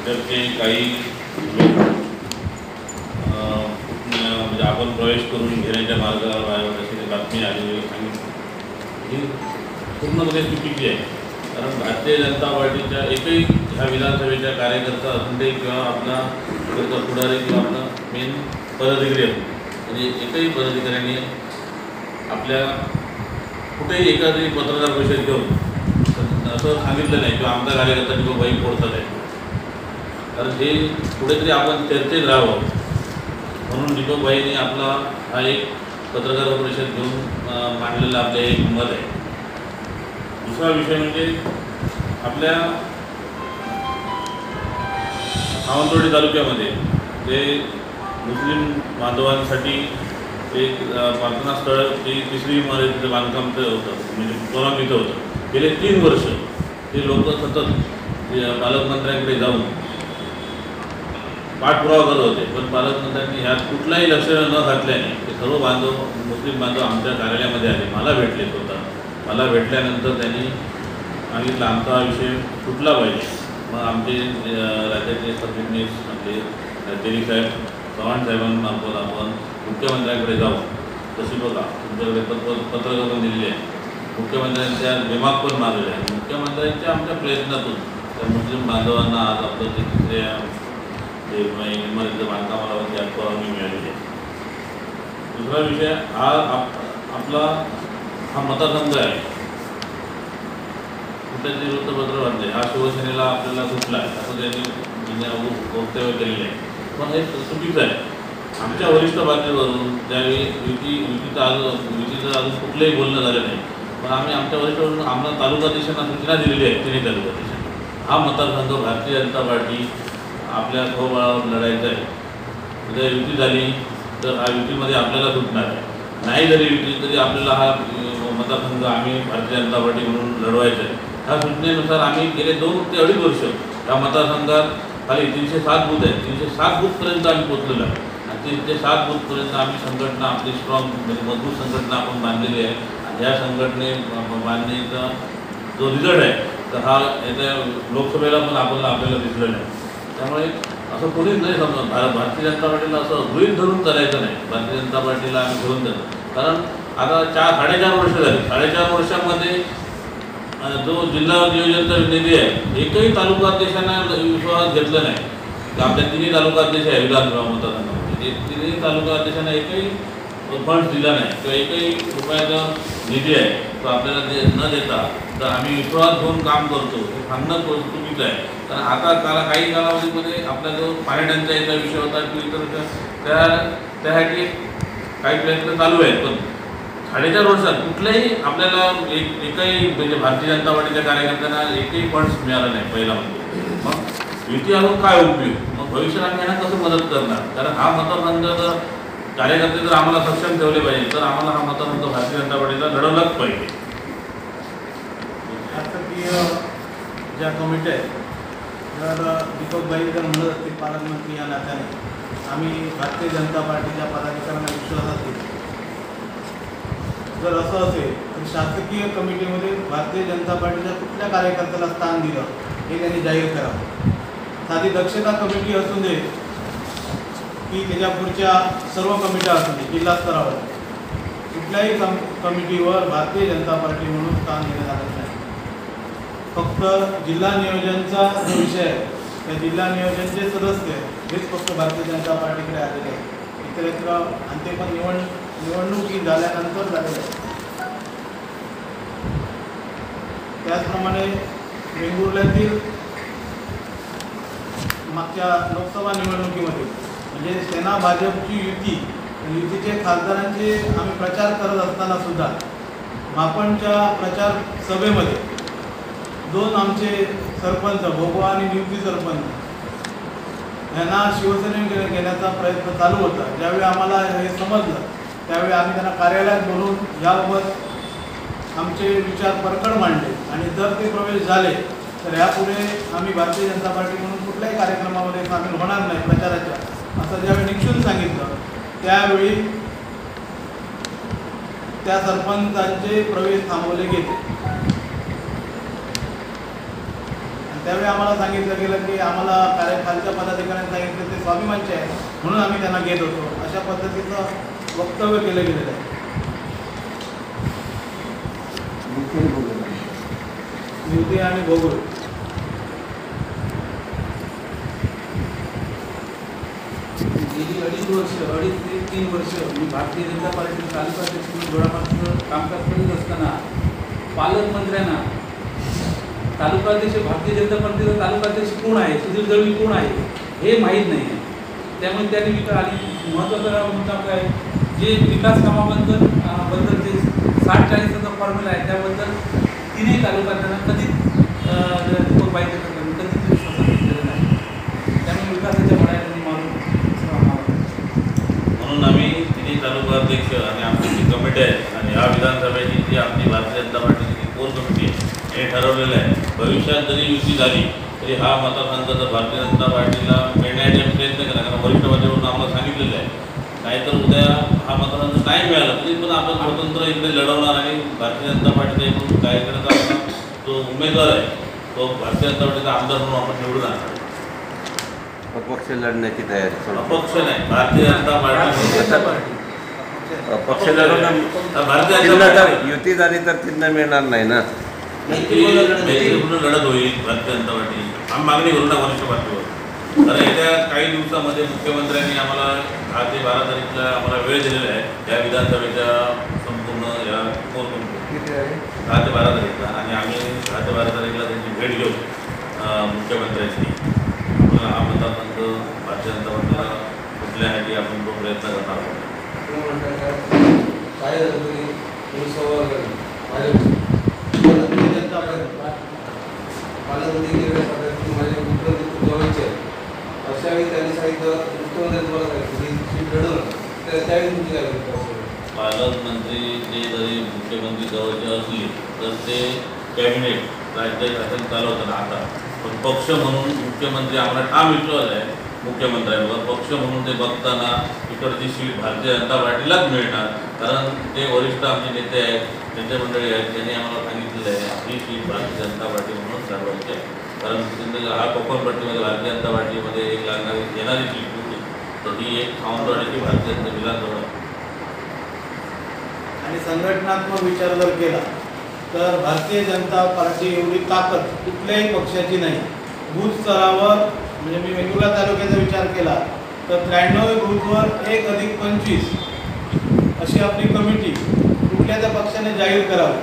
ट्विटरचे काही लोक म्हणजे आपण प्रवेश करून घेण्याच्या मार्गावर आहे अशी बातमी आली आणि ही पूर्णपणे चुकीची आहे. कारण भारतीय जनता पार्टीच्या एकही ह्या विधानसभेच्या कार्यकर्ता असून दे किंवा आपला पुढारी किंवा आपला मेन पदाधिकारी असो, म्हणजे एकही पदाधिकाऱ्यांनी आपल्या कुठेही एखादी पत्रकार परिषद घेऊन असं सांगितलं नाही किंवा आमचा कार्यकर्ता दीपकभाई फोडतात आहे. कारण हे कुठेतरी आपण चर्चेत राहावं म्हणून दीपकभाईंनी आपला हा एक पत्रकार परिषद घेऊन मांडलेला आपले एक मत आहे. दुसरा विषय म्हणजे आपल्या सावंतवाडी तालुक्यामध्ये जे मुस्लिम बांधवांसाठी एक प्रार्थना स्थळ ती 3री इमारतीचं बांधकामचं होतं, म्हणजे कोलम इथं होतं. गेले 3 वर्ष ते लोक सतत पालकमंत्र्यांकडे जाऊन पाठपुरावा करत होते, पण पालकमंत्र्यांनी ह्यात कुठलाही लक्ष न घातल्याने ते सर्व बांधव मुस्लिम बांधव आमच्या कार्यालयामध्ये आले. मला भेटले स्वतः. मला भेटल्यानंतर त्यांनी सांगितलं आमचा विषय सुटला पाहिजे. मग आमचे राज्याचे सरचिटणीस म्हणजे तेली साहेब चव्हाण साहेबांमार्फत आपण मुख्यमंत्र्यांकडे जाऊ. तशी बघा तुमच्याकडे पत्र करून दिलेले आहे. मुख्यमंत्र्यांच्या दिमाग पण मारलेले आहे. मुख्यमंत्र्यांच्या आमच्या प्रयत्नातून त्या मुस्लिम बांधवांना आज आपलं ते 3ऱ्या इमारतीचं बांधकामाला परवानगी मिळालेली आहे. दुसरा विषय हा आपला हा मतदारसंघ आहे. कुठल्यातरी वृत्तपत्र वाटले हा शिवसेनेला आपल्याला सुटला आहे असं त्यांनी वक्तव्य केलेलं आहे. पण हे चुकीचं आहे. आमच्या वरिष्ठ पातळीवरून ज्यावेळी युतीचं अजून कुठलंही बोलणं झालं नाही, पण आम्ही आमच्या वरिष्ठावरून आम्हाला तालुकाध्यक्षांना सूचना दिलेली आहे. तिन्ही तालुकाध्यक्षांना हा मतदारसंघ भारतीय जनता पार्टी आपल्या स्वबळावर लढायचं आहे. जर युती झाली तर हा युतीमध्ये आपल्याला सुटणार आहे. नाही जरी युती तरी आपल्याला हा मतदारसंघ आम्ही भारतीय जनता पार्टी म्हणून लढवायचं आहे. ह्या सूचनेनुसार आम्ही गेले 2 ते 2.5 वर्ष या मतदारसंघात खाली 307 बूथ आहेत. 307 बूथपर्यंत आम्ही पोचलेलो आहे. आणि 307 बूथपर्यंत आम्ही संघटना आपली स्ट्रॉंग म्हणजे मजबूत संघटना आपण बांधलेली आहे. आणि ह्या संघटने बांधणीचा जो रिझल्ट आहे तर हा येत्या लोकसभेला पण आपल्याला दिसलेला आहे. त्यामुळे असं कोणीच नाही समजा भारतीय जनता पार्टीला असं गृहीत धरून करायचं नाही. भारतीय जनता पार्टीला आम्ही धरून देतो. कारण आता 4-4.5 वर्ष झाली. 4.5 वर्षामध्ये जो जिल्हा नियोजनचा निधी आहे एकही तालुकाध्यक्षांना विश्वास घेतला नाही. आपल्या 3ही तालुकाध्यक्ष आहे विधानसभा मतदारसंघामध्ये 3ही तालुकाध्यक्षांना एकही फंड्स दिला नाही किंवा एकही रुपयाचा निधी आहे तो आपल्याला न देता तर आम्ही विश्वास घेऊन काम करतो हे सांगणं चुकीचं आहे. कारण आता काही कालावधीमध्ये आपला जो पाणी टंचाईचा विषय होता की इतर त्यासाठी काही प्रयत्न चालू आहेत. पण 4.5 वर्षात कुठल्याही आपल्याला एकही म्हणजे भारतीय जनता पार्टीच्या कार्यकर्त्यांना एकही फंड्स मिळाला नाही पहिला म्हणजे. मग युती अजून काय उपयोग? मग भविष्यात आम्ही यांना कसं मदत करणार? कारण हा मतदारसंघ जर कार्यकर्ते जर आम्हाला सक्षम ठेवले पाहिजे तर आम्हाला हा मतदारसंघ भारतीय जनता पार्टीला लढवलाच पाहिजे. शासकीय ज्या कमिट्या आहेत जर दीपकभाई जर म्हणत असतील पालकमंत्री या नात्याने आम्ही भारतीय जनता पार्टीच्या पदाधिकाऱ्यांना विश्वासात घेतो. जर असं असेल तर शासकीय कमिटीमध्ये भारतीय जनता पार्टीच्या कुठल्या कार्यकर्त्याला स्थान दिलं हे त्यांनी जाहीर करावं. साधी दक्षता कमिटी असून दे की त्याच्या पुढच्या सर्व कमिट्या असून दे जिल्हा स्तरावर कुठल्याही कमिटीवर भारतीय जनता पार्टी म्हणून स्थान देण्यात आलं नाही. फक्त जिल्हा नियोजनचा जो विषय आहे त्या जिल्हा नियोजनचे सदस्य हेच फक्त भारतीय जनता पार्टीकडे आलेले आहेत. इतरत्र आणि ते पण निवडणुकी झाल्यानंतर झालेलं आहे. त्याचप्रमाणे वेंगुर्ल्यातील मागच्या लोकसभा निवडणुकीमध्ये म्हणजे सेना भाजपची युतीचे खासदारांचे आम्ही प्रचार करत असताना सुद्धा मापणच्या प्रचार सभेमध्ये 2 आमचे सरपंच भोगवा आणि नियुक्ती सरपंच यांना शिवसेनेने घेण्याचा प्रयत्न चालू होता. ज्यावेळी आम्हाला हे समजलं त्यावेळी आम्ही त्यांना कार्यालयात बोलून याबाबत आमचे विचार परखड मांडले आणि जर ते प्रवेश झाले तर यापुढे आम्ही भारतीय जनता पार्टी म्हणून कुठल्याही कार्यक्रमामध्ये सामील होणार नाही प्रचाराच्या असं ज्यावेळी निक्षून सांगितलं त्यावेळी त्या सरपंचांचे प्रवेश थांबवले गेले. त्यावेळी आम्हाला सांगितलं गेलं की आम्हाला खालच्या पदाधिकाऱ्यांनी सांगितलं ते स्वाभिमानचे आहे म्हणून आम्ही त्यांना घेत होतो. अशा पद्धतीचं वक्तव्य केलं गेलेलं आहे. युती आणि भोगोल गेली 2.5 ते 3 वर्ष मी भारतीय जनता पार्टीच्या तालुका अध्यक्ष म्हणून जोडापासून कामकाज करीत असताना पालकमंत्र्यांना तालुका अध्यक्ष भारतीय जनता पार्टीचा तालुका अध्यक्ष कोण आहे, सुधीर दळवी कोण आहे हे माहीत नाही आहे. त्यामुळे त्यांनी विकास आणि महत्त्वाचा मुद्दा काय जे विकास कामाबद्दल जे 60-40चा फॉर्म्युला आहे त्याबद्दल तिन्ही तालुक्यांना कधीच दीपक बाईंकडून कधीच विश्वास घेतलेला नाही. त्यामुळे विकासाच्या मळ्यात मारून म्हणून आम्ही तिन्ही तालुका अध्यक्ष आणि आमची जी कमिटी आहे आणि या विधानसभेची जी आपली भारतीय जनता पार्टीची जी कोर कमिटी आहे हे ठरवलेलं आहे. भविष्यात जरी युती झाली तरी हा मतदारसंघ जर भारतीय जनता पार्टीला मिळण्याचा प्रयत्न केला, कारण वरिष्ठ पातळीवरून आम्हाला सांगितलेलं आहे. नाहीतर उद्या हा मतदारसंघ नाही मिळाला तरी पण आपण स्वतंत्र इकडे लढवणार आणि भारतीय जनता पार्टीचा एकूण कार्यकर्ता जो उमेदवार आहे तो भारतीय जनता पार्टीचा आमदार म्हणून आपण निवडून आणणार. अपक्ष लढण्याची तयारी. अपक्ष नाही, भारतीय जनता पार्टी. अपक्ष लढवणं भारतीय जनता पार्टी युती झाली तर चिन्ह मिळणार नाही ना. मैत्रीपूर्ण लढत होईल भारतीय जनता पार्टी. आम्ही मागणी करू ना वरिष्ठ पातळीवर. कारण येत्या काही दिवसामध्ये मुख्यमंत्र्यांनी आम्हाला 10 ते 12 तारीखला आम्हाला वेळ दिलेला आहे या विधानसभेच्या संपूर्ण या कोर कमिटी 10 ते 12 तारीखला. आणि आम्ही 10 ते 12 तारीखला त्यांची भेट घेऊ मुख्यमंत्र्यांची. हा मतदारसंघ भारतीय जनता पार्टीला कुठल्यासाठी आपण तो प्रयत्न करणार आहोत. काय झालं तरी माझे मित्र जवळचे अशा वेळी त्यांनी सांगितलं मुख्यमंत्री तुम्हाला सांगितलं लढवलं तर त्यावेळी तुमची काय पालकमंत्री जे जरी मुख्यमंत्री जवळचे असले तर ते कॅबिनेट राज्य शासन चालवताना आता पण पक्ष म्हणून मुख्यमंत्री आम्हाला ठाम विश्वास आहे मुख्यमंत्र्यांवर. पक्ष म्हणून ते बघताना इकडची सीट भारतीय जनता पार्टीलाच मिळणार. कारण ते वरिष्ठ आमचे नेते आहेत, नेते मंडळी आहेत, त्यांनी आम्हाला सांगितलेलं आहे आपली सीट भारतीय जनता पार्टी म्हणून ठरवायची आहे. कारण हा कोकणपट्टीमध्ये भारतीय जनता पार्टीमध्ये एक लागणारी येणारी सीट होती तर ही एक सावंतवाडीची भारतीय जनता विधानसभा. आणि संघटनात्मक विचार जर केला तर भारतीय जनता पार्टी एवढी ताकद कुठल्याही पक्षाची नाही. बूथ स्तरावर म्हणजे मी वेंगुर्ला तालुक्याचा विचार केला तर 93 बूथवर 1+25 अशी आपली कमिटी कुठल्या त्या पक्षाने जाहीर करावी.